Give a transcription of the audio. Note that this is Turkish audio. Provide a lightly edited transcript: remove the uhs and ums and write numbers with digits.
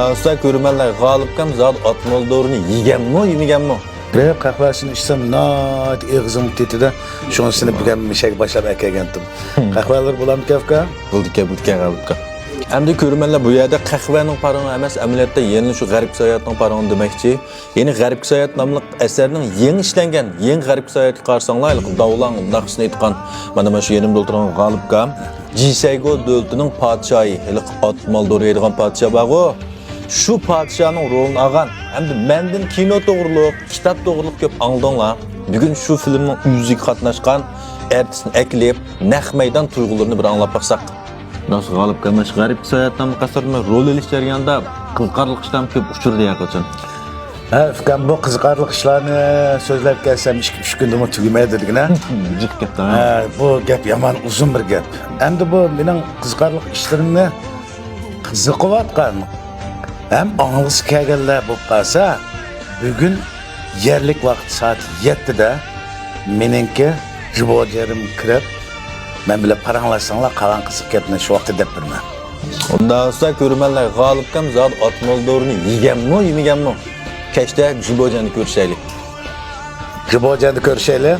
Usta görürmenler Galipkam zat atmalı doğrunu yigen mi, yemegen mi? Ben kahvesini içsem naat ağzım tetide şunsunu bilemmişek başlap ekegendim. Kahveler bulam kafka? Bulduk Galipkam. Endi görürmenler bu yerde kahvenin paranı emas, ameliyatda yeni şu garip sayatın paranı demekçi. Yeni garip sayat namlıq eserinin yeni işlengen, yeni garip sayatı qarsanlaylık davlan, naqsını etkan. Mana şu yenim dolduran Galipkam. Cisaygo dövlətinin padişahı, helik atmalı doğru yediğen padişah bağı. Şu padişahın rolunu ağan, hem de mendin kino doğruluk, kitap doğruluk köp anladınlar. Bugün şu filmin yüzüge katnaşkan ertisini ekleyip, naq meydan tuygularını bir anlap baksak. Nasıl Galipkam eş garip sayatdan qasırma rol elişler yanında kızqarlıq işlem köp uçur diye qılçın. Fikam bu kızgarlık işlerini sözlep gelsem 2-3 günde mi tügümeye dedigine. Cık gep de. Bu gep yaman uzun bir gep. Endi bu menin kızgarlık işlerimni kızıqıp atkan. Hem anılız kelgenler bu qalsa, bugün yerlik vaqt saat 7'de meninki jibojerim kirip, men bile paranlaşsanlar kalan kızık gepini şu vaqtda dep birman. Onda usta görürmenler Galipkam zat atmalı doğrunu yigen mi, yemegen mi? Keşte jibojanı görüşeylik. Jibojeni görüşeyle.